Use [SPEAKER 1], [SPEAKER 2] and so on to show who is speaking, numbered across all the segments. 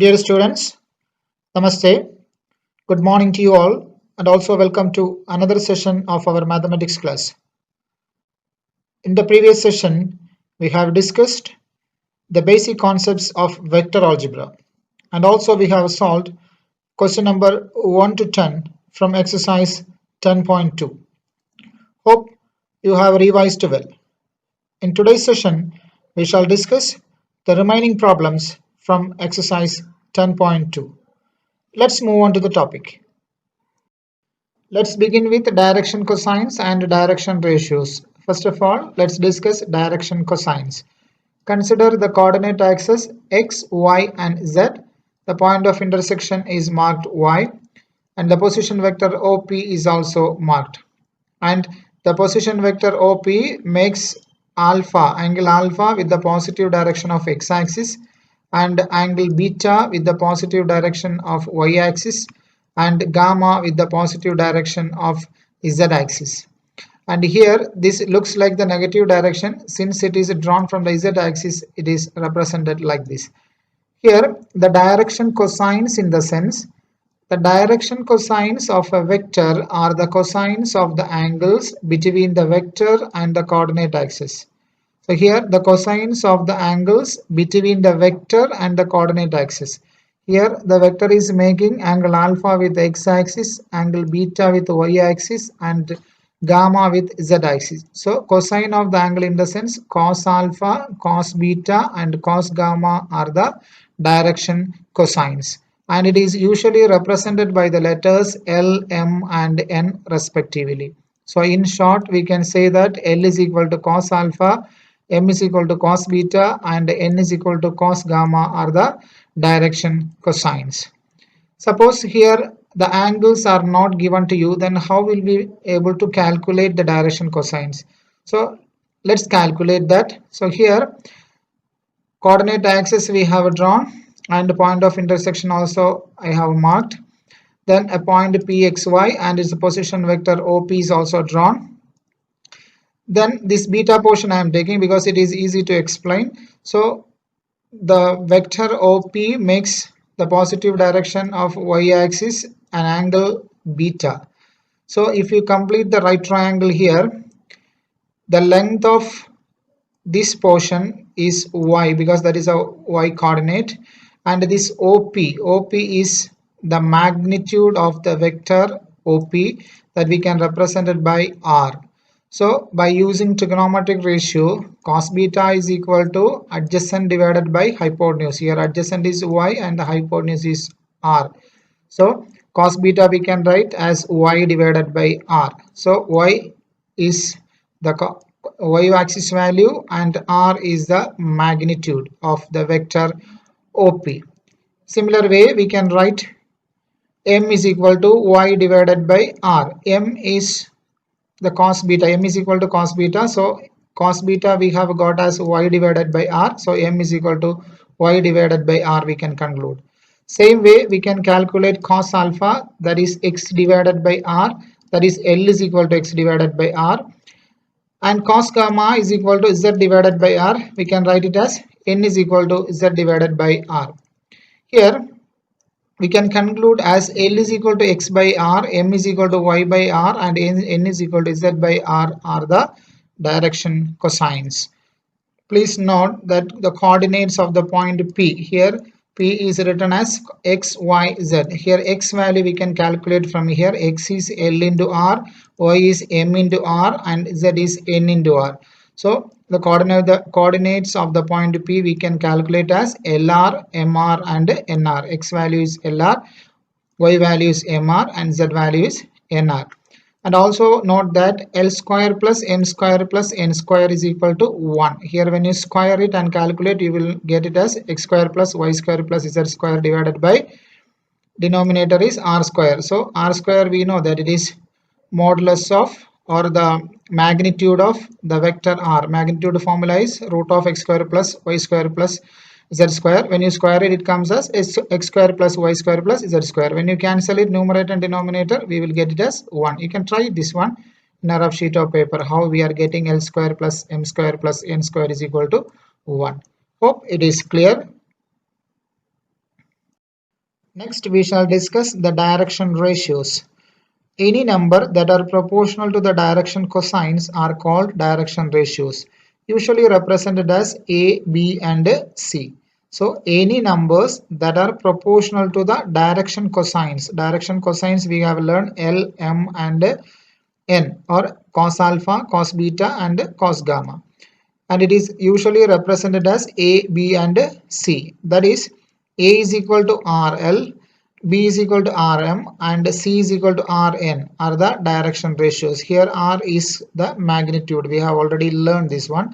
[SPEAKER 1] Dear students, Namaste. Good morning to you all, and also welcome to another session of our mathematics class. In the previous session, we have discussed the basic concepts of vector algebra, and also we have solved question number 1 to 10 from exercise 10.2. Hope you have revised well. In today's session, we shall discuss the remaining problems from exercise 10.2. Let's move on to the topic. Let's begin with direction cosines and direction ratios. First of all, let's discuss direction cosines. Consider the coordinate axes x, y and z. The point of intersection is marked y and the position vector OP is also marked. And the position vector OP makes angle alpha with the positive direction of x-axis and angle beta with the positive direction of y-axis and gamma with the positive direction of z-axis. And here this looks like the negative direction. Since it is drawn from the z-axis, it is represented like this. Here the direction cosines, in the sense the direction cosines of a vector are the cosines of the angles between the vector and the coordinate axis. So here the cosines of the angles between the vector and the coordinate axis. Here the vector is making angle alpha with x-axis, angle beta with y-axis and gamma with z-axis. So cosine of the angle, in the sense cos alpha, cos beta and cos gamma are the direction cosines. And it is usually represented by the letters L, M and N respectively. So in short, we can say that L is equal to cos alpha, M is equal to cos beta and N is equal to cos gamma are the direction cosines. Suppose here the angles are not given to you, then how will we be able to calculate the direction cosines? So let's calculate that. So here coordinate axis we have drawn and the point of intersection also I have marked. Then a point pxy and its position vector OP is also drawn. Then this beta portion I am taking because it is easy to explain. So the vector OP makes the positive direction of y-axis an angle beta. So if you complete the right triangle here, the length of this portion is y because that is a y coordinate, and this OP is the magnitude of the vector OP that we can represent it by r. So by using trigonometric ratio, cos beta is equal to adjacent divided by hypotenuse. Here adjacent is y and the hypotenuse is r. So cos beta we can write as y divided by r. So y is the y-axis value and r is the magnitude of the vector OP. Similar way we can write m is equal to y divided by r. M is the cos beta, m is equal to cos beta, so cos beta we have got as y divided by r, so m is equal to y divided by r we can conclude. Same way we can calculate cos alpha, that is x divided by r, that is L is equal to x divided by r, and cos gamma is equal to z divided by r, we can write it as n is equal to z divided by r. Here we can conclude as L is equal to x by r, m is equal to y by r and n is equal to z by r are the direction cosines. Please note that the coordinates of the point P, here P is written as x, y, z. Here x value we can calculate from here. X is L into r, y is m into r and z is n into r. So the coordinates of the point P we can calculate as LR, MR and NR. X value is LR, Y value is MR and Z value is NR. And also note that L square plus M square plus N square is equal to 1. Here when you square it and calculate, you will get it as x square plus y square plus z square divided by denominator is r square. So r square we know that it is modulus of or the magnitude of the vector r. Magnitude formula is root of x square plus y square plus z square. When you square it, it comes as x square plus y square plus z square. When you cancel it, numerator and denominator, we will get it as 1. You can try this one in a rough sheet of paper, how we are getting L square plus m square plus n square is equal to 1. Hope it is clear. Next, we shall discuss the direction ratios. Any number that are proportional to the direction cosines are called direction ratios, usually represented as A, B, and C. So, any numbers that are proportional to the direction cosines we have learned L, M, and N, or cos alpha, cos beta, and cos gamma. And it is usually represented as A, B, and C. That is, A is equal to RL, B is equal to RM, and C is equal to RN are the direction ratios. Here R is the magnitude. We have already learned this one.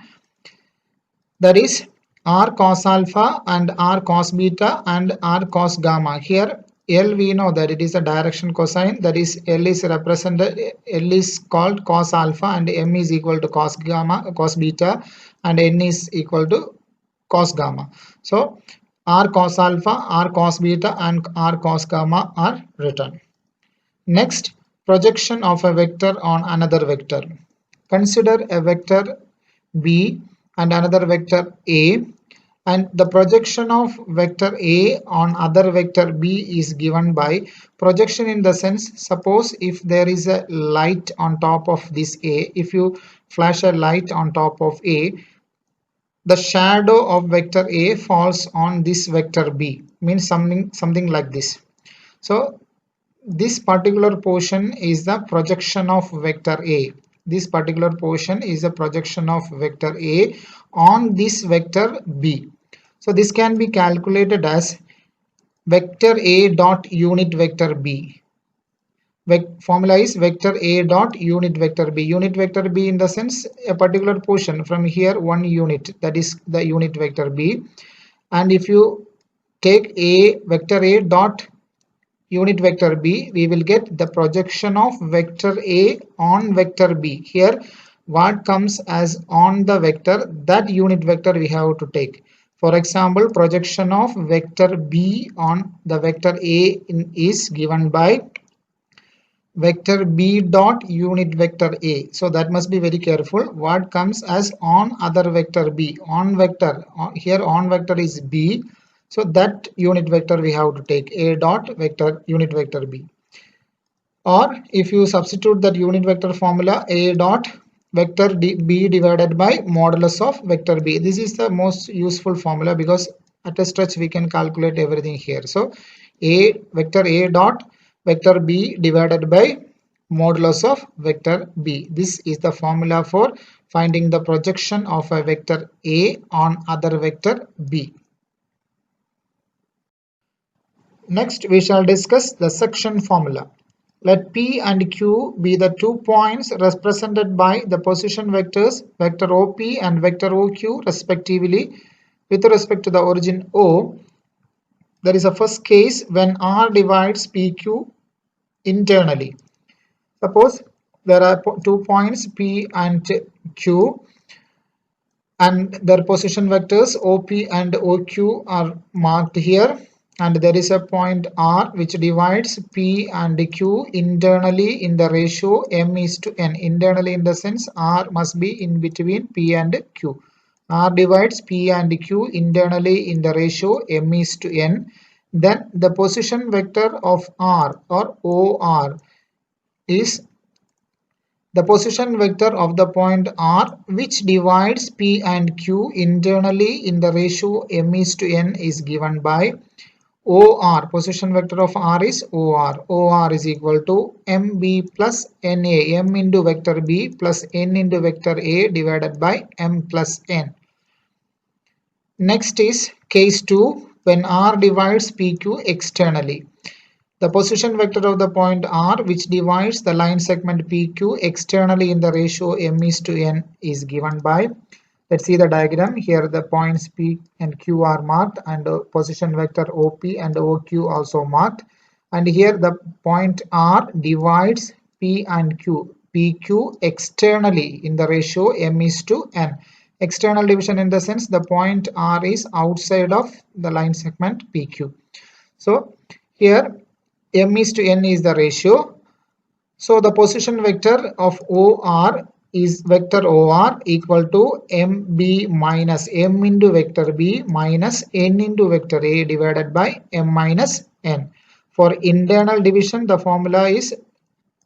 [SPEAKER 1] That is R cos alpha and R cos beta and R cos gamma. Here L, we know that it is a direction cosine. That is, L is represented, L is called cos alpha, and M is equal to cos gamma, cos beta, and N is equal to cos gamma. So R cos alpha, R cos beta, and R cos gamma are written. Next, projection of a vector on another vector. Consider a vector B and another vector A, and the projection of vector A on other vector B is given by projection in the sense, suppose if there is a light on top of this A, if you flash a light on top of A, the shadow of vector A falls on this vector B, means something like this. So this particular portion is the projection of vector A. This particular portion is a projection of vector A on this vector B. So this can be calculated as vector A dot unit vector B. Formula is vector A dot unit vector B. Unit vector B in the sense a particular portion from here, one unit, that is the unit vector B. And if you take A, vector A dot unit vector B, we will get the projection of vector A on vector B. Here what comes as on the vector, that unit vector we have to take. For example, projection of vector B on the vector A is given by vector B dot unit vector A. So that must be very careful. What comes as on other vector B, on vector, here on vector is B. So that unit vector we have to take A dot vector unit vector B. Or if you substitute that unit vector formula, A dot vector B divided by modulus of vector B. This is the most useful formula because at a stretch we can calculate everything here. So A vector A dot vector B divided by modulus of vector B. This is the formula for finding the projection of a vector A on other vector B. Next, we shall discuss the section formula. Let P and Q be the 2 points represented by the position vectors vector OP and vector OQ respectively with respect to the origin O. There is a first case when R divides PQ internally. Suppose there are 2 points P and Q and their position vectors OP and OQ are marked here, and there is a point R which divides P and Q internally in the ratio M is to N. Internally in the sense R must be in between P and Q. R divides P and Q internally in the ratio M is to N. Then the position vector of R or OR is the position vector of the point R which divides P and Q internally in the ratio M is to N is given by OR. Position vector of R is OR. OR is equal to MB plus NA. M into vector B plus N into vector A divided by M plus N. Next is case 2 when R divides PQ externally. The position vector of the point R which divides the line segment PQ externally in the ratio M is to N is given by, let's see the diagram. Here the points P and Q are marked and position vector OP and OQ also marked. And here the point R divides P and Q, PQ externally in the ratio M is to N. External division in the sense the point R is outside of the line segment PQ. So here M is to N is the ratio. So the position vector of OR is vector OR equal to MB minus M into vector B minus N into vector A divided by M minus N. For internal division, the formula is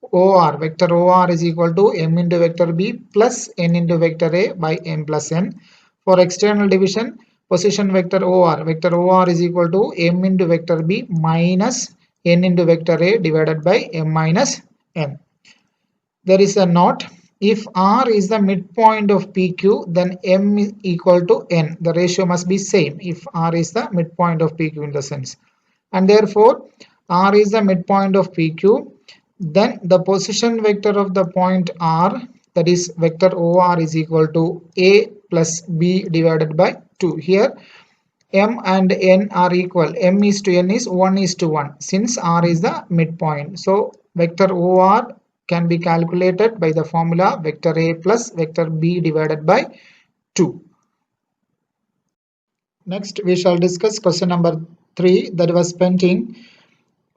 [SPEAKER 1] OR. Vector OR is equal to M into vector B plus N into vector A by M plus N. For external division, position vector OR is equal to M into vector B minus N into vector A divided by M minus N. There is a note. If R is the midpoint of PQ, then M is equal to N. The ratio must be same if R is the midpoint of PQ in the sense. And therefore, R is the midpoint of PQ. Then the position vector of the point R, that is vector OR, is equal to A plus B divided by 2. Here, M and N are equal. M is to N is 1 is to 1 since R is the midpoint. So, vector OR can be calculated by the formula vector A plus vector B divided by 2. Next, we shall discuss question number 3 that was pending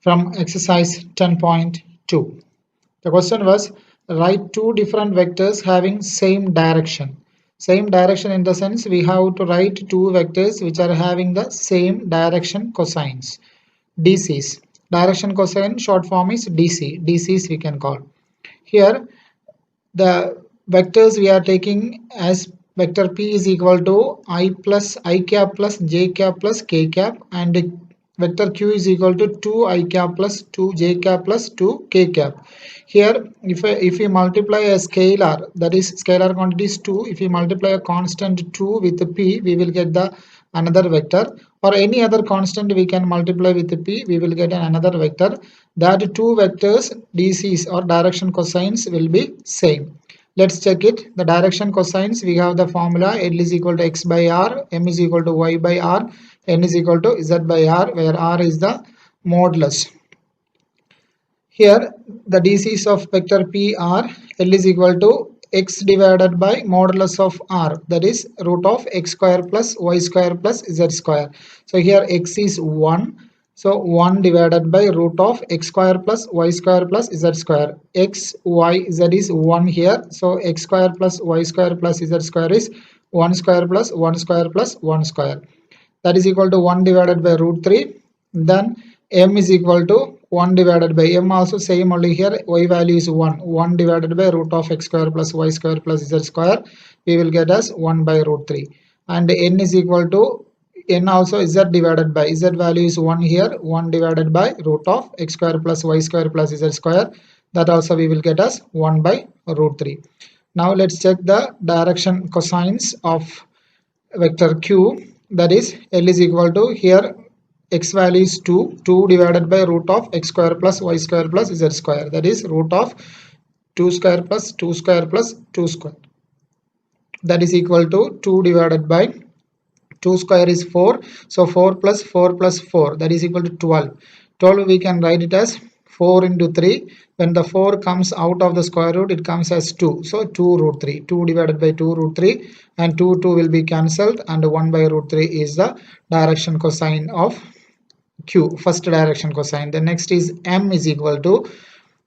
[SPEAKER 1] from exercise 10.2. The question was, write two different vectors having same direction. Same direction in the sense we have to write two vectors which are having the same direction cosines. DCs. Direction cosine short form is DC. DCs we can call. Here the vectors we are taking as vector P is equal to I cap plus j cap plus k cap, and vector Q is equal to 2 I cap plus 2 j cap plus 2 k cap. Here if we multiply a scalar, that is scalar quantity is 2, if we multiply a constant 2 with P, we will get the another vector, or any other constant we can multiply with P, we will get another vector. That two vectors DCs or direction cosines will be same. Let's check it. The direction cosines, we have the formula L is equal to x by r, M is equal to y by r, N is equal to z by r, where r is the modulus. Here the DCs of vector P are L is equal to x divided by modulus of r, that is root of x square plus y square plus z square. So here x is 1. So 1 divided by root of x square plus y square plus z square. X, y, z is 1 here. So x square plus y square plus z square is 1 square plus 1 square plus 1 square. That is equal to 1 divided by root 3. Then m is equal to 1 divided by m, also same only here, y value is 1. 1 divided by root of x square plus y square plus z square, we will get as 1 by root 3. And n is equal to, n also z divided by, z value is 1 here, 1 divided by root of x square plus y square plus z square, that also we will get as 1 by root 3. Now let's check the direction cosines of vector q, that is L is equal to, here x value is 2, 2 divided by root of x square plus y square plus z square, that is root of 2 square plus 2 square plus 2 square, that is equal to 2 divided by 2 square is 4, so 4 plus 4 plus 4, that is equal to 12. 12 we can write it as 4 into 3. When the 4 comes out of the square root, it comes as 2. So 2 root 3. 2 divided by 2 root 3, and 2 will be cancelled, and 1 by root 3 is the direction cosine of Q, first direction cosine. The next is M is equal to,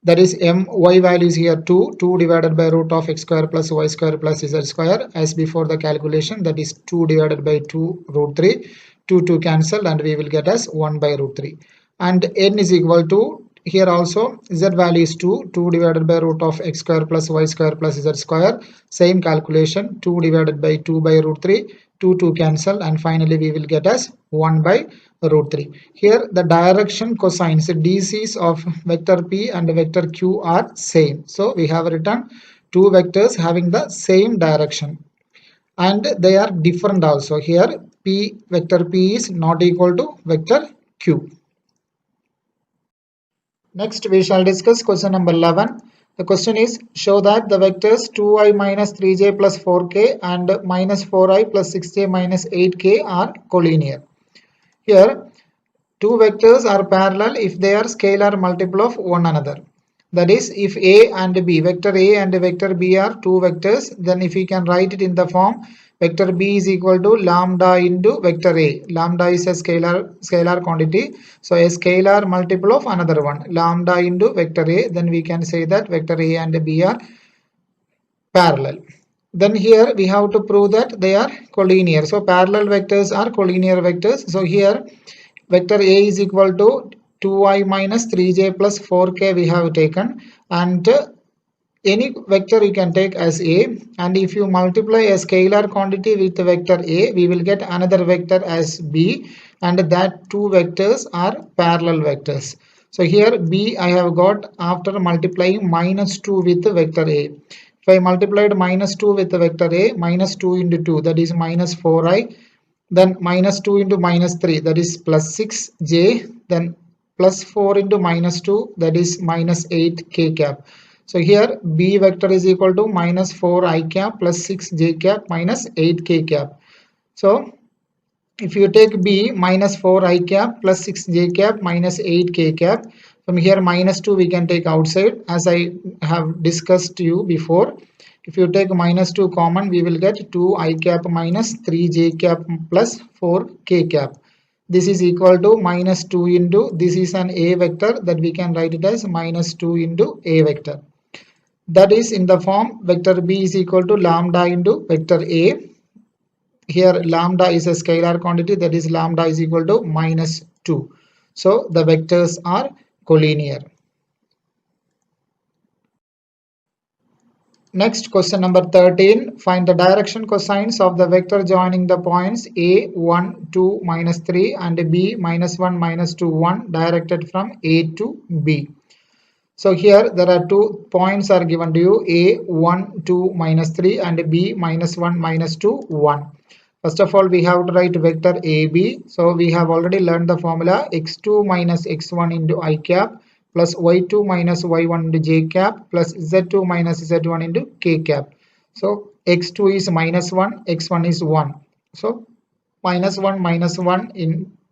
[SPEAKER 1] that is m, y value is here 2, 2 divided by root of x square plus y square plus z square, as before the calculation, that is 2 divided by 2 root 3, 2 cancelled, and we will get as 1 by root 3. And n is equal to, here also z value is 2, 2 divided by root of x square plus y square plus z square, same calculation, 2 divided by 2 by root 3, 2 cancel, and finally we will get as 1 by root 3. Here the direction cosines, DCs of vector P and vector Q are same. So we have written two vectors having the same direction, and they are different also. Here P, vector P is not equal to vector Q. Next we shall discuss question number 11. The question is, show that the vectors 2i minus 3j plus 4k and minus 4i plus 6j minus 8k are collinear. Here two vectors are parallel if they are scalar multiple of one another. That is, if A and B, vector A and vector B are two vectors, then if we can write it in the form vector B is equal to lambda into vector A. Lambda is a scalar quantity, so a scalar multiple of another one, lambda into vector A, then we can say that vector A and B are parallel. Then here we have to prove that they are collinear. So parallel vectors are collinear vectors. So here vector A is equal to 2i minus 3j plus 4k we have taken, and any vector you can take as A, and if you multiply a scalar quantity with vector A, we will get another vector as B, and that two vectors are parallel vectors. So here B I have got after multiplying minus 2 with vector A. If I multiplied minus 2 with vector A, minus 2 into 2, that is minus 4i, then minus 2 into minus 3, that is plus 6j, then plus 4 into minus 2, that is minus 8k cap. So here B vector is equal to minus 4i cap plus 6j cap minus 8k cap. So if you take B minus 4i cap plus 6j cap minus 8k cap, from here minus 2 we can take outside, as I have discussed to you before. If you take minus 2 common, we will get 2i cap minus 3j cap plus 4k cap. This is equal to minus 2 into, this is an A vector, that we can write it as minus 2 into A vector. That is in the form vector B is equal to lambda into vector A. Here lambda is a scalar quantity, that is lambda is equal to minus 2. So the vectors are collinear. Next, question number 13. Find the direction cosines of the vector joining the points A 1 2 minus 3 and B minus 1 minus 2 1 directed from A to B. So here there are 2 points are given to you, A 1 2 minus 3 and B minus 1 minus 2 1. First of all, we have to write vector AB. So we have already learned the formula x2 minus x1 into I cap plus y2 minus y1 into j cap plus z2 minus z1 into k cap. So x2 is minus 1, x1 is 1. So minus 1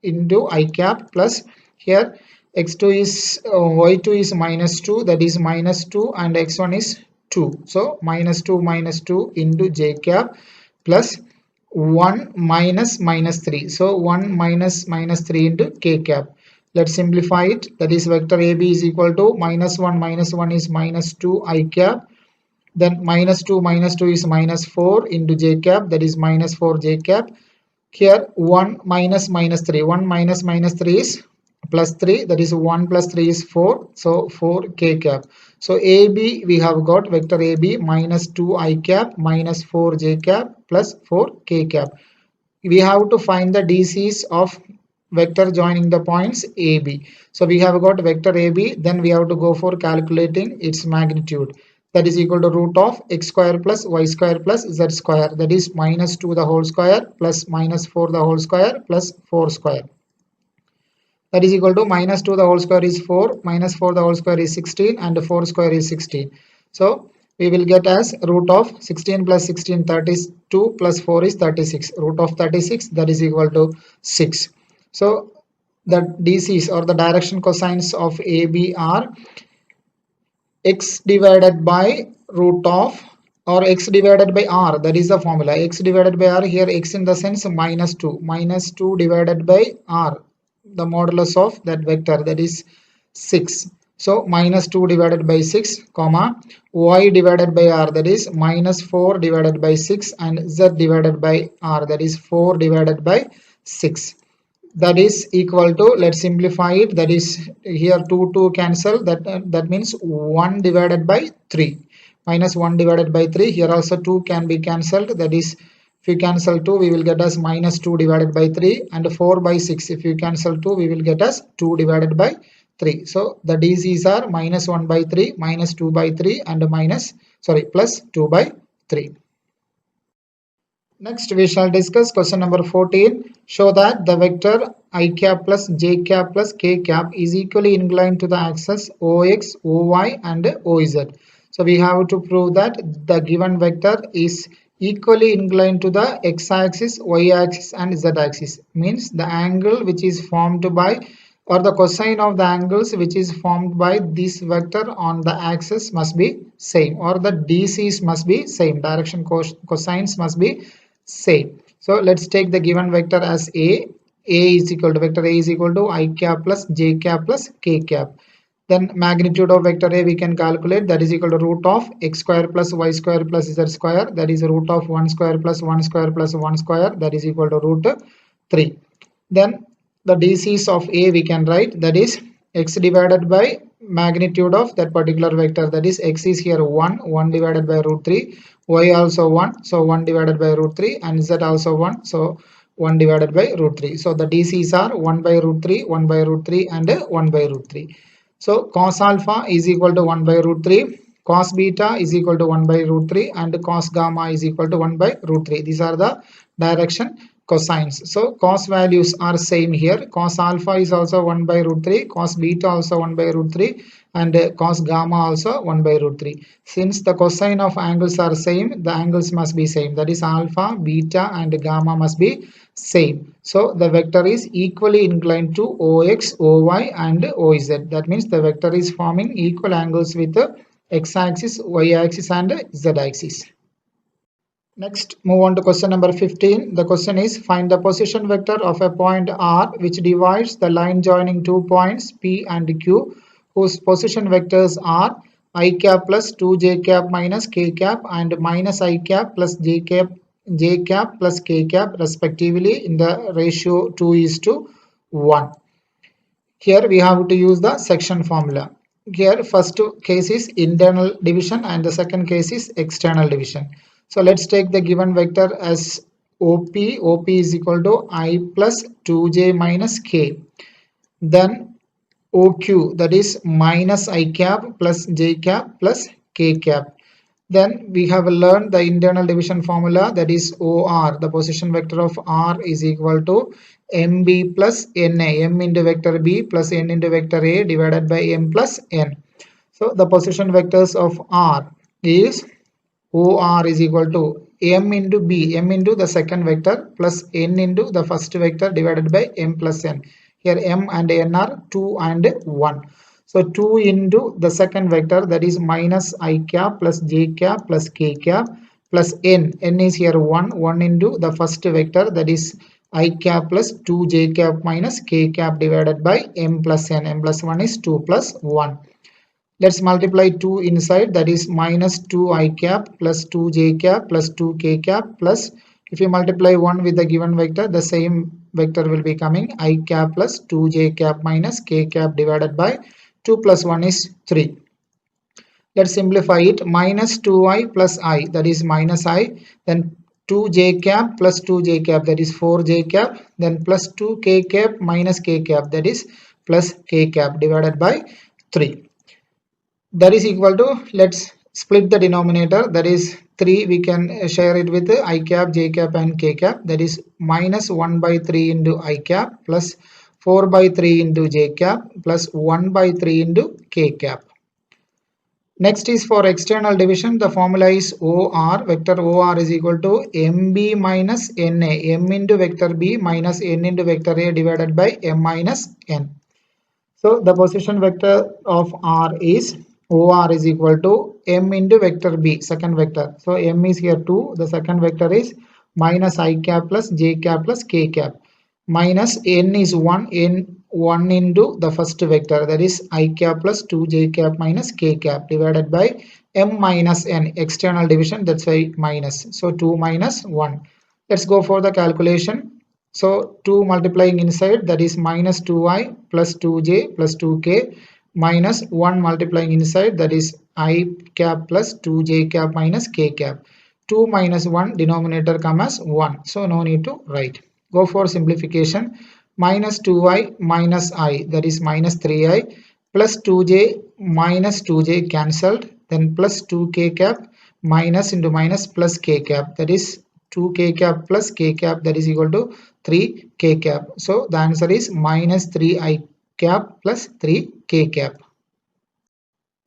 [SPEAKER 1] into I cap plus here x2 is y2 is minus 2, that is minus 2, and x1 is 2. So minus 2 into j cap plus 1 minus minus 3. So 1 minus minus 3 into k cap. Let's simplify it. That is vector AB is equal to minus 1 is minus 2 I cap. Then minus 2 is minus 4 into j cap, that is minus 4 j cap. Here 1 minus minus 3. 1 minus minus 3 is plus 3, that is 1 plus 3 is 4. So 4 k cap. So AB we have got vector AB minus 2 I cap minus 4 j cap plus 4 k cap. We have to find the DCs of vector joining the points AB. So we have got vector AB, then we have to go for calculating its magnitude. That is equal to root of x square plus y square plus z square, that is minus 2 the whole square plus minus 4 the whole square plus 4 square. That is equal to minus 2 the whole square is 4, minus 4 the whole square is 16, and 4 square is 16. So we will get as root of 16 plus 16 32 plus 4 is 36. Root of 36, that is equal to 6. So the DCs or the direction cosines of AB are x divided by root of, or x divided by r, that is the formula. X divided by r, here x in the sense minus 2 divided by r, the modulus of that vector, that is 6. So minus 2 divided by 6 comma y divided by r, that is minus 4 divided by 6, and z divided by r, that is 4 divided by 6. That is equal to, let's simplify it, that is here 2 cancel, that means 1 divided by 3, minus 1 divided by 3. Here also 2 can be cancelled, that is if you cancel 2 we will get as minus 2 divided by 3, and 4 by 6, if you cancel 2 we will get as 2 divided by 3. So the DCs are minus 1 by 3, minus 2 by 3, and plus 2 by 3. Next, we shall discuss question number 14. Show that the vector I cap plus j cap plus k cap is equally inclined to the axis OX, OY, and OZ. So we have to prove that the given vector is equally inclined to the x-axis, y-axis, and z-axis. Means the angle which is formed by, or the cosine of the angles which is formed by this vector on the axis must be same, or the DCs must be same. Direction cosines must be same. So let's take the given vector as A. Vector A is equal to I cap plus j cap plus k cap. Then magnitude of vector A we can calculate, that is equal to root of x square plus y square plus z square, that is root of 1 square plus 1 square plus 1 square, that is equal to root 3. Then the DCs of A we can write, that is x divided by magnitude of that particular vector, that is x is here 1 divided by root 3, y also 1, so 1 divided by root 3, and z also 1, so 1 divided by root 3. So the DCs are 1 by root 3, 1 by root 3 and 1 by root 3. So cos alpha is equal to 1 by root 3, cos beta is equal to 1 by root 3, and cos gamma is equal to 1 by root 3. These are the direction cosines. So cos values are same here. Cos alpha is also 1 by root 3, cos beta also 1 by root 3, and cos gamma also 1 by root 3. Since the cosine of angles are same, the angles must be same. That is alpha, beta and gamma must be same. So the vector is equally inclined to OX, OY and OZ. That means the vector is forming equal angles with the x-axis, y-axis and z-axis. Next, move on to question number 15. The question is, find the position vector of a point R which divides the line joining two points P and Q, whose position vectors are I cap plus 2j cap minus k cap and minus I cap plus j cap plus k cap respectively in the ratio 2:1. Here we have to use the section formula. Here first case is internal division and the second case is external division. So let's take the given vector as OP. OP is equal to I plus 2j minus k. Then OQ, that is minus I cap plus j cap plus k cap. Then we have learned the internal division formula, that is OR. The position vector of R is equal to MB plus NA, M into vector B plus N into vector A divided by M plus N. So the position vectors of R is OR is equal to M into B, M into the second vector plus N into the first vector divided by M plus N. Here M and N are 2 and 1. So 2 into the second vector, that is minus I cap plus j cap plus k cap plus n. N is here 1. 1 into the first vector, that is I cap plus 2j cap minus k cap divided by m plus n. M plus 1 is 2 plus 1. Let's multiply 2 inside, that is minus 2 I cap plus 2j cap plus 2k cap plus, if you multiply 1 with the given vector, the same vector will be coming I cap plus 2j cap minus k cap divided by 2 plus 1 is 3. Let's simplify it. Minus 2i plus I, that is minus I. Then 2j cap plus 2j cap, that is 4j cap. Then plus 2k cap minus k cap, that is plus k cap divided by 3. That is equal to, let's split the denominator, that is 3 we can share it with I cap, j cap and k cap, that is minus 1 by 3 into I cap plus 4 by 3 into j cap plus 1 by 3 into k cap. Next is for external division. The formula is OR. Vector OR is equal to MB minus NA. M into vector B minus N into vector A divided by M minus N. So the position vector of R is OR is equal to M into vector B, second vector. So M is here 2. The second vector is minus I cap plus j cap plus k cap. Minus N is 1. N 1 into the first vector, that is I cap plus 2j cap minus k cap divided by M minus N, external division, that's why minus. So 2 minus 1. Let's go for the calculation. So 2 multiplying inside, that is minus 2i plus 2j plus 2k minus 1 multiplying inside, that is I cap plus 2j cap minus k cap. 2 minus 1 denominator come as 1. So no need to write. Go for simplification. Minus 2i minus I, that is minus 3i plus 2j minus 2j cancelled, then plus 2k cap minus into minus plus k cap, that is 2k cap plus k cap, that is equal to 3k cap. So the answer is minus 3i cap plus 3k cap.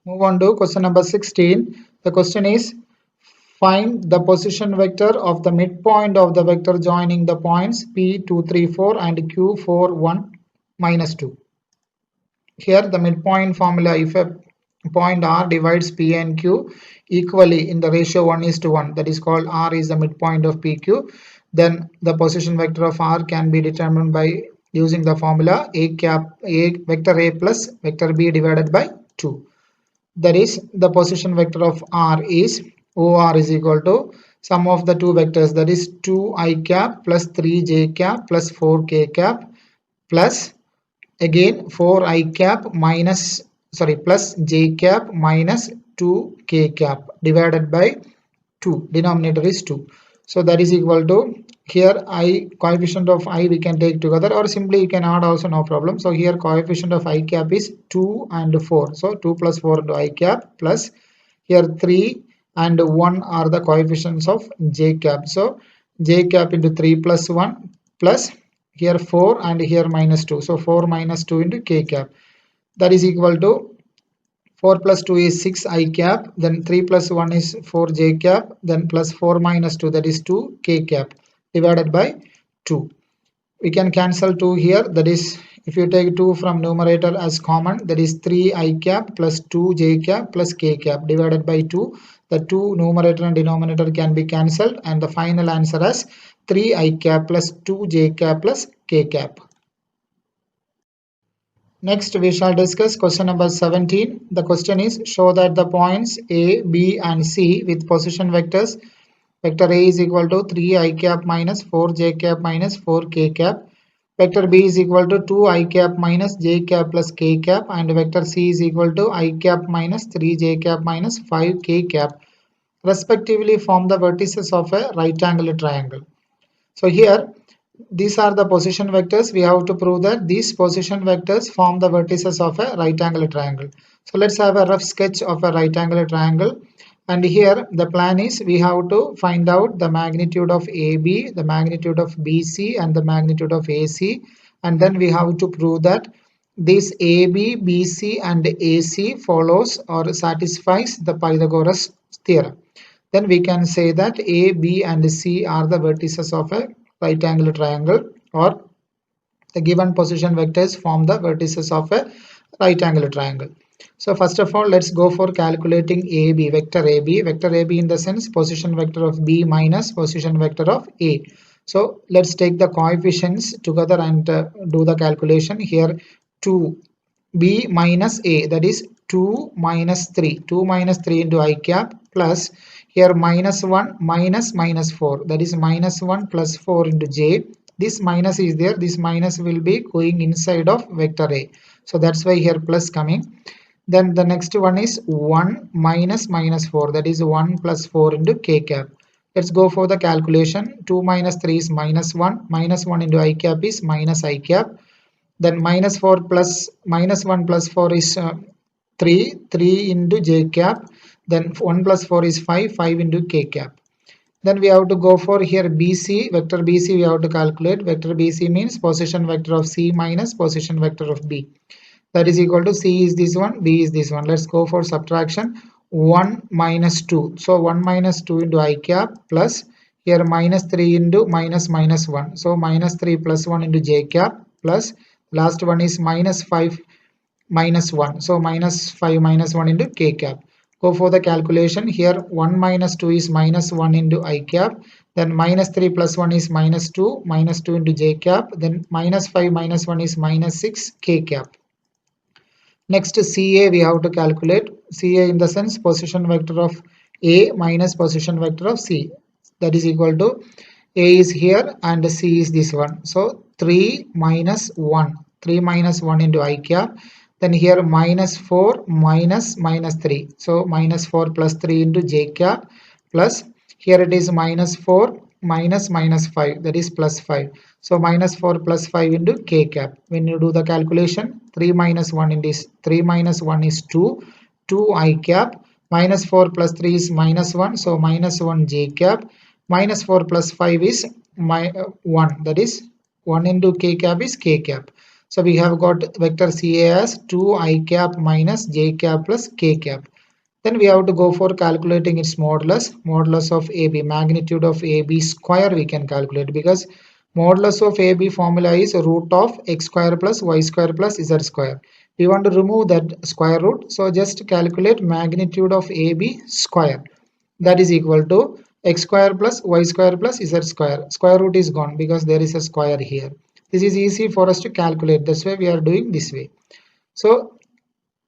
[SPEAKER 1] Move on to question number 16. The question is, find the position vector of the midpoint of the vector joining the points P2, 3, 4 and Q, 4, 1, minus 2. Here the midpoint formula, if a point R divides P and Q equally in the ratio 1:1, that is called R is the midpoint of PQ, then the position vector of R can be determined by using the formula a vector a plus vector b divided by 2. That is, the position vector of r is OR is equal to sum of the two vectors, that is 2 I cap plus 3 j cap plus 4 k cap plus again 4 I cap minus plus j cap minus 2 k cap divided by 2. Denominator is 2. So that is equal to, here I coefficient of I we can take together, or simply you can add also, no problem. So here coefficient of I cap is 2 and 4. So 2 plus 4 into I cap plus here 3 and 1 are the coefficients of j cap. So j cap into 3 plus 1 plus here 4 and here minus 2. So 4 minus 2 into k cap. That is equal to 4 plus 2 is 6 I cap, then 3 plus 1 is 4 j cap, then plus 4 minus 2, that is 2 k cap divided by 2. We can cancel 2 here, that is, if you take 2 from numerator as common, that is 3 I cap plus 2 j cap plus k cap divided by 2. The 2 numerator and denominator can be cancelled, and the final answer as 3 I cap plus 2 j cap plus k cap. Next, we shall discuss question number 17. The question is, show that the points A, B and C with position vectors, vector A is equal to 3 I cap minus 4 j cap minus 4 k cap, vector B is equal to 2 I cap minus j cap plus k cap, and vector C is equal to I cap minus 3 j cap minus 5 k cap, respectively form the vertices of a right angle triangle. So here, these are the position vectors. We have to prove that these position vectors form the vertices of a right angle triangle. So let's have a rough sketch of a right angle triangle. And here the plan is, we have to find out the magnitude of AB, the magnitude of BC and the magnitude of AC. And then we have to prove that this AB, BC and AC follows or satisfies the Pythagoras theorem. Then we can say that A, B and C are the vertices of a right angle triangle, or the given position vectors form the vertices of a right angle triangle. So first of all, let's go for calculating AB, vector AB. Vector AB in the sense position vector of B minus position vector of A. So let's take the coefficients together and do the calculation. Here 2 B minus A, that is 2 minus 3. 2 minus 3 into I cap plus here minus 1 minus minus 4, that is minus 1 plus 4 into j. This minus is there, this minus will be going inside of vector A. So that's why here plus coming. Then the next one is 1 minus minus 4, that is 1 plus 4 into k cap. Let's go for the calculation. 2 minus 3 is minus 1. Minus 1 into I cap is minus I cap. Then minus 4 plus minus 1 plus 4 is 3. 3 into j cap. Then 1 plus 4 is 5. 5 into k cap. Then we have to go for here BC. Vector BC we have to calculate. Vector BC means position vector of C minus position vector of B. That is equal to C is this one, B is this one. Let's go for subtraction. 1 minus 2. So 1 minus 2 into I cap plus here minus 3 into minus minus 1. So minus 3 plus 1 into j cap plus last one is minus 5 minus 1. So minus 5 minus 1 into k cap. Go for the calculation. Here 1 minus 2 is minus 1 into I cap. Then minus 3 plus 1 is minus 2. Minus 2 into j cap. Then minus 5 minus 1 is minus 6 k cap. Next CA we have to calculate. CA in the sense position vector of A minus position vector of C. That is equal to A is here and C is this one. So 3 minus 1. 3 minus 1 into I cap. Then here minus 4 minus minus 3. So minus 4 plus 3 into j cap plus here it is minus 4 minus minus 5, that is plus 5. So minus 4 plus 5 into k cap. When you do the calculation, 3 minus 1 in this, 3 minus 1 is 2, 2 I cap, minus 4 plus 3 is minus 1, so minus 1 j cap, minus 4 plus 5 is 1, that is 1 into k cap is k cap. So we have got vector CA as 2 I cap minus j cap plus k cap. Then we have to go for calculating its modulus. Modulus of AB, magnitude of AB square we can calculate, because modulus of AB formula is root of x square plus y square plus z square. We want to remove that square root. So just calculate magnitude of AB square. That is equal to x square plus y square plus z square. Square root is gone because there is a square here. This is easy for us to calculate. That's why we are doing this way. So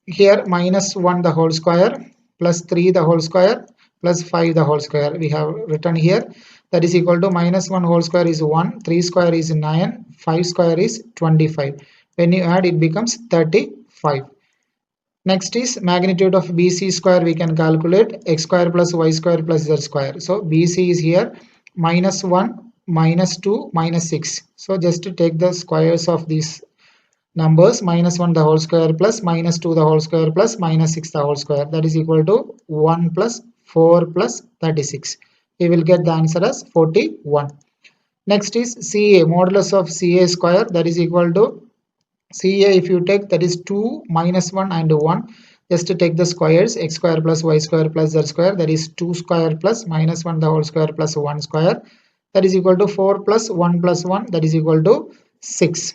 [SPEAKER 1] here minus 1 the whole square plus 3 the whole square plus 5 the whole square we have written here. That is equal to minus 1 whole square is 1, 3 square is 9, 5 square is 25. When you add, it becomes 35. Next is magnitude of BC square. We can calculate x square plus y square plus z square. So BC is here minus 1, minus 2, minus 6. So just to take the squares of these numbers, minus 1 the whole square plus minus 2 the whole square plus minus 6 the whole square, that is equal to 1 plus 4 plus 36. We will get the answer as 41. Next is CA, modulus of CA square, that is equal to CA, if you take, that is 2 minus 1 and 1. Just to take the squares, x square plus y square plus z square, that is 2 square plus minus 1 the whole square plus 1 square, that is equal to 4 plus 1 plus 1, that is equal to 6.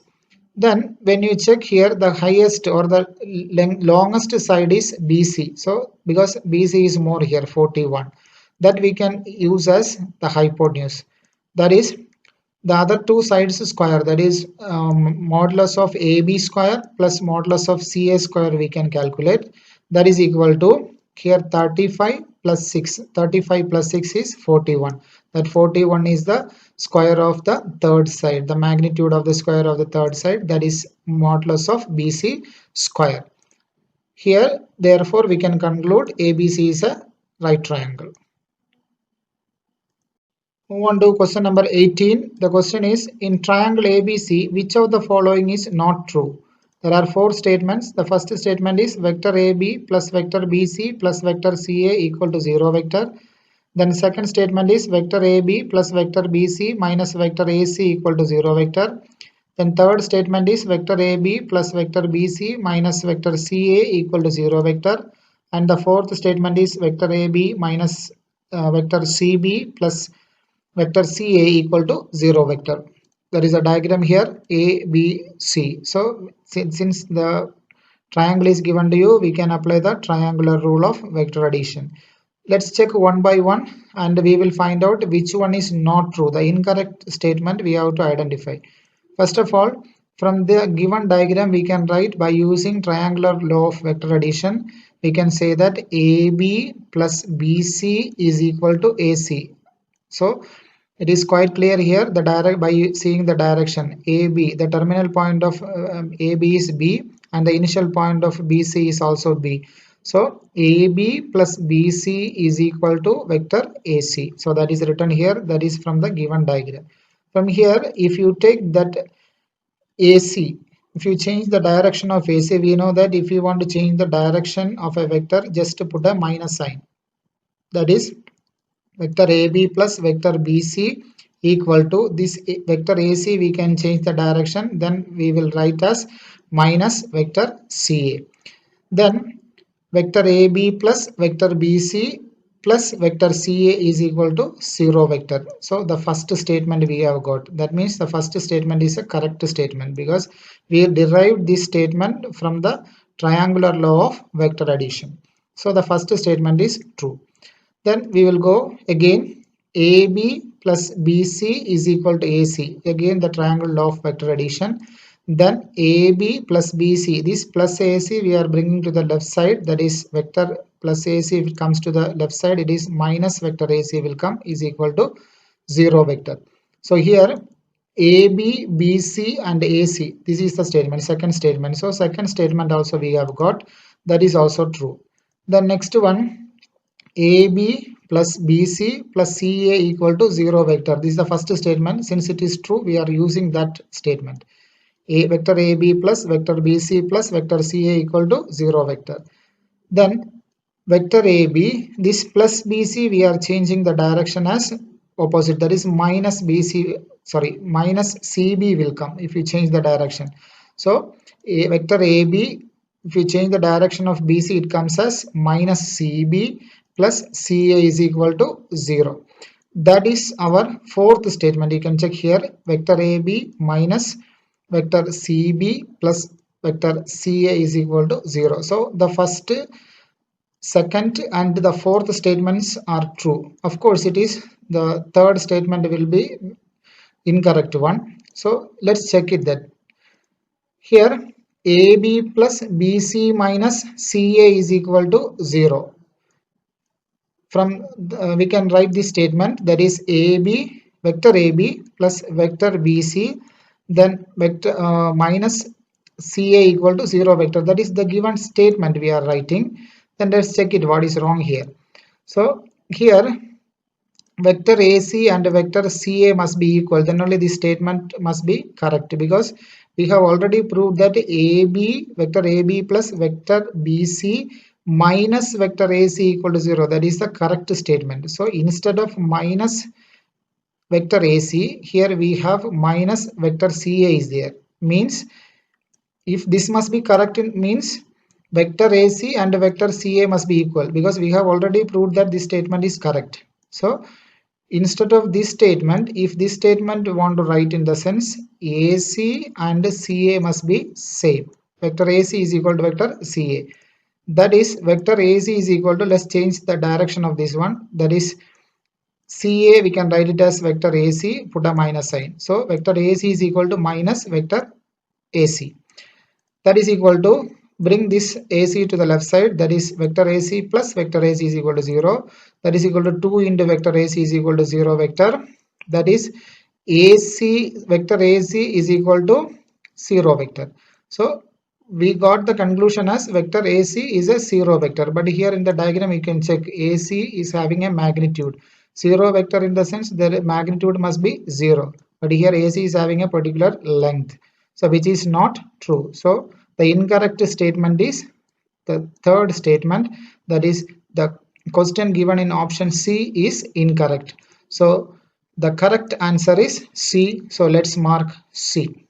[SPEAKER 1] Then when you check here, the highest or the longest side is BC. So because BC is more here, 41, that we can use as the hypotenuse. That is the other two sides square, that is modulus of AB square plus modulus of CA square we can calculate. That is equal to here 35 plus 6. 35 plus 6 is 41. That 41 is the square of the third side, the magnitude of the square of the third side, that is modulus of BC square. Here therefore we can conclude ABC is a right triangle. Move on to question number 18. The question is, in triangle ABC, which of the following is not true? There are four statements. The first statement is vector AB plus vector BC plus vector CA equal to 0 vector. Then second statement is vector AB plus vector BC minus vector AC equal to 0 vector. Then third statement is vector AB plus vector BC minus vector CA equal to 0 vector. And the fourth statement is vector AB minus vector CB plus vector CA equal to 0 vector. There is a diagram here A, B, C. So since the triangle is given to you, we can apply the triangular rule of vector addition. Let's check one by one and we will find out which one is not true. The incorrect statement we have to identify. First of all, from the given diagram we can write by using triangular law of vector addition. We can say that AB plus BC is equal to AC. So it is quite clear here the direct by seeing the direction AB, the terminal point of AB is B and the initial point of BC is also B. So AB plus BC is equal to vector AC. So that is written here, that is from the given diagram. From here, if you take that AC, if you change the direction of AC, we know that if you want to change the direction of a vector, just to put a minus sign. That is vector AB plus vector BC equal to this vector AC, we can change the direction, then we will write as minus vector CA. Then vector AB plus vector BC plus vector CA is equal to 0 vector. So the first statement we have got, that means the first statement is a correct statement because we derived this statement from the triangular law of vector addition. So the first statement is true. Then we will go again, AB plus BC is equal to AC. Again the triangle law of vector addition. Then AB plus BC, this plus AC we are bringing to the left side, that is vector plus AC, if it comes to the left side it is minus vector AC will come, is equal to 0 vector. So here AB, BC and AC, this is the statement, second statement. So second statement also we have got, that is also true. The next one, AB plus BC plus CA equal to 0 vector. This is the first statement. Since it is true, we are using that statement. Vector AB plus vector BC plus vector CA equal to 0 vector. Then vector AB, this plus BC we are changing the direction as opposite, that is minus BC, sorry, minus CB will come if you change the direction. So vector AB, if you change the direction of BC, it comes as minus CB plus CA is equal to 0. That is our fourth statement. You can check here, vector AB minus vector CB plus vector CA is equal to 0. So the first, second and the fourth statements are true. Of course, it is the third statement will be incorrect one. So let's check it that. Here AB plus BC minus CA is equal to 0. From we can write this statement, that is AB, vector AB plus vector BC, then vector minus CA equal to 0 vector. That is the given statement we are writing. Then let's check it what is wrong here. So here vector AC and vector CA must be equal, then only this statement must be correct, because we have already proved that AB, vector AB plus vector BC minus vector AC equal to 0. That is the correct statement. So instead of minus vector AC, here we have minus vector CA is there. Means if this must be correct, it means vector AC and vector CA must be equal, because we have already proved that this statement is correct. So instead of this statement, if this statement we want to write in the sense AC and CA must be same. Vector AC is equal to vector CA. That is vector AC is equal to, let's change the direction of this one. That is CA, we can write it as vector AC, put a minus sign. So vector AC is equal to minus vector AC. That is equal to, bring this AC to the left side, that is vector AC plus vector AC is equal to 0. That is equal to 2 into vector AC is equal to 0 vector. That is AC, vector AC is equal to 0 vector. So we got the conclusion as vector AC is a 0 vector, but here in the diagram you can check AC is having a magnitude. 0 vector in the sense the magnitude must be 0, but here AC is having a particular length. So which is not true. So the incorrect statement is the third statement, that is the question given in option C is incorrect. So the correct answer is C. So let's mark C.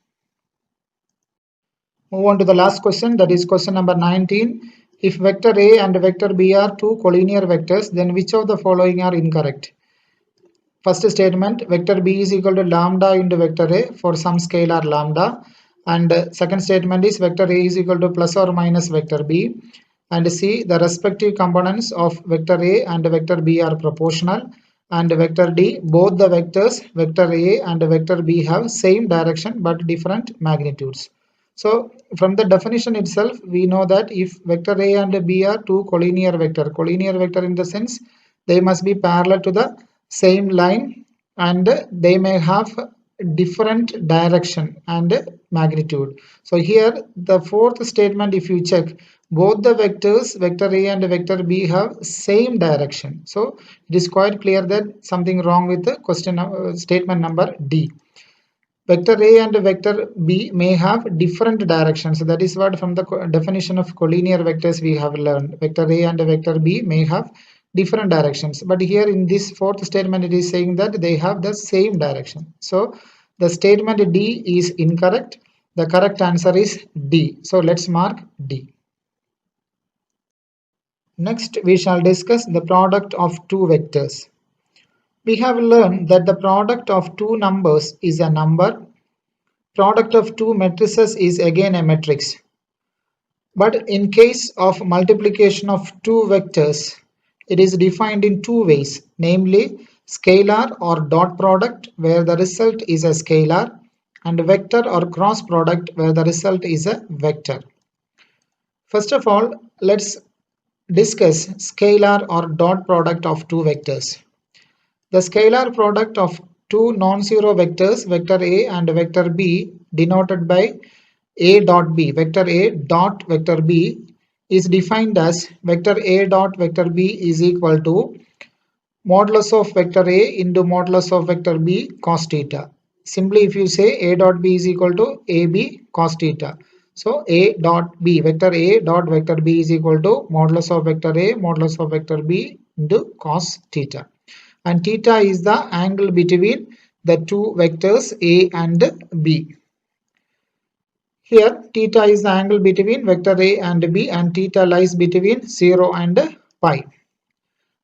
[SPEAKER 1] Move on to the last question, that is question number 19. If vector A and vector B are two collinear vectors, then which of the following are incorrect? First statement, vector B is equal to lambda into vector A for some scalar lambda. And second statement is vector A is equal to plus or minus vector B. And C, the respective components of vector A and vector B are proportional. And vector D, both the vectors vector A and vector B have same direction but different magnitudes. So from the definition itself, we know that if vector A and B are two collinear vector in the sense they must be parallel to the same line and they may have different direction and magnitude. So here the fourth statement, if you check, both the vectors vector A and vector B have same direction. So it is quite clear that something wrong with the question statement number D. Vector A and vector B may have different directions. So that is what from the definition of collinear vectors we have learned. Vector A and vector B may have different directions. But here in this fourth statement, it is saying that they have the same direction. So the statement D is incorrect. The correct answer is D. So let's mark D. Next, we shall discuss the product of two vectors. We have learned that the product of two numbers is a number. Product of two matrices is again a matrix. But in case of multiplication of two vectors, it is defined in two ways, namely scalar or dot product where the result is a scalar, and vector or cross product where the result is a vector. First of all, let's discuss scalar or dot product of two vectors. The scalar product of two non-zero vectors, vector A and vector B, denoted by A dot B, vector A dot vector B, is defined as vector A dot vector B is equal to modulus of vector A into modulus of vector B cos theta. Simply if you say A dot B is equal to AB cos theta. So A dot B, vector A dot vector B is equal to modulus of vector A modulus of vector B into cos theta. And theta is the angle between the two vectors A and B. Here theta is the angle between vector A and B, and theta lies between 0 and pi.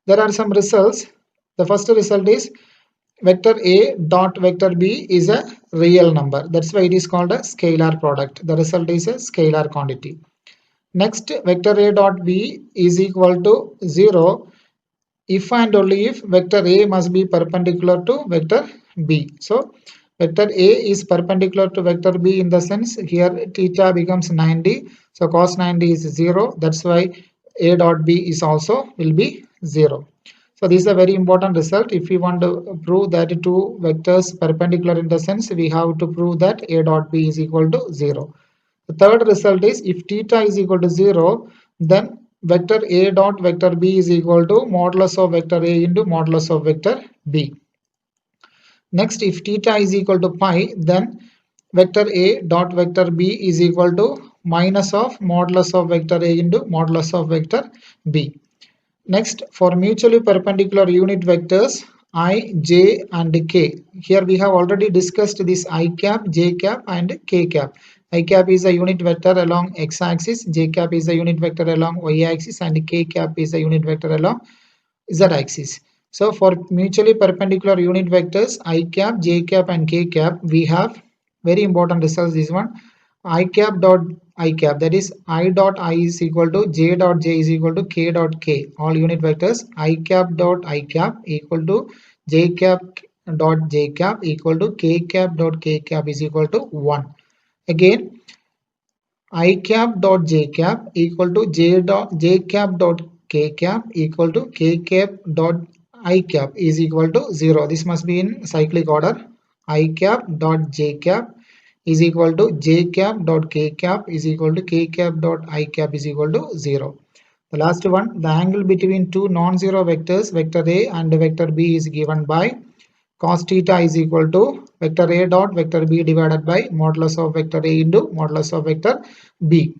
[SPEAKER 1] There are some results. The first result is vector A dot vector B is a real number. That's why it is called a scalar product. The result is a scalar quantity. Next, vector A dot B is equal to 0 if and only if vector A must be perpendicular to vector B. So Vector A is perpendicular to vector B in the sense here theta becomes 90. So cos 90 is 0. That's why A dot B is also will be 0. So this is a very important result. If we want to prove that two vectors perpendicular in the sense, we have to prove that A dot B is equal to 0. The third result is if theta is equal to 0, then vector A dot vector B is equal to modulus of vector A into modulus of vector B. Next, if theta is equal to pi, then vector A dot vector B is equal to minus of modulus of vector A into modulus of vector B. Next, for mutually perpendicular unit vectors I, j and k. Here we have already discussed this I cap, j cap and k cap. I cap is a unit vector along x-axis, j cap is a unit vector along y-axis and k cap is a unit vector along z-axis. So for mutually perpendicular unit vectors I cap, j cap and k cap, we have very important results. This one I cap dot I cap, that is I dot I is equal to j dot j is equal to k dot k. All unit vectors I cap dot I cap equal to j cap dot j cap equal to k cap dot k cap is equal to 1. Again I cap dot j cap equal to j cap dot k cap equal to k cap dot I cap is equal to 0. This must be in cyclic order. I cap dot j cap is equal to j cap dot k cap is equal to k cap dot I cap is equal to 0. The last one, the angle between two non-zero vectors, vector A and vector B is given by cos theta is equal to vector A dot vector B divided by modulus of vector A into modulus of vector B.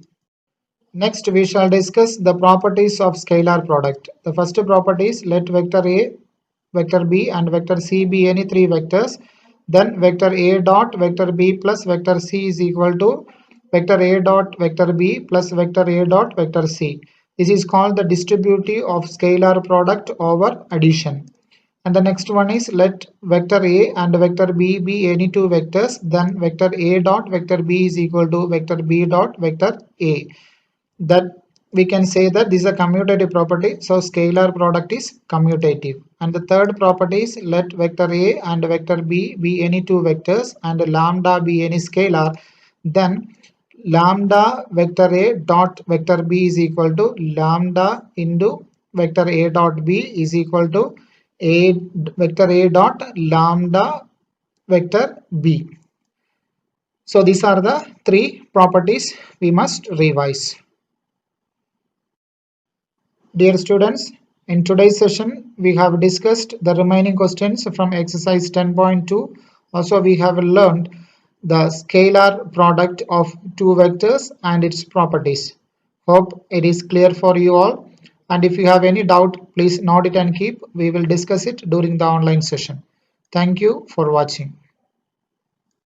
[SPEAKER 1] Next, we shall discuss the properties of scalar product. The first property is let vector A, vector B and vector C be any three vectors. Then vector A dot vector B plus vector C is equal to vector A dot vector B plus vector A dot vector C. This is called the distributive of scalar product over addition. And the next one is let vector A and vector B be any two vectors. Then vector A dot vector B is equal to vector B dot vector A. That we can say that this is a commutative property. So scalar product is commutative. And the third property is let vector A and vector B be any two vectors and lambda be any scalar. Then lambda vector A dot vector B is equal to lambda into vector A dot B is equal to A vector A dot lambda vector B. So these are the three properties we must revise. Dear students, in today's session, we have discussed the remaining questions from exercise 10.2. Also, we have learned the scalar product of two vectors and its properties. Hope it is clear for you all. And if you have any doubt, please note it and keep. We will discuss it during the online session. Thank you for watching.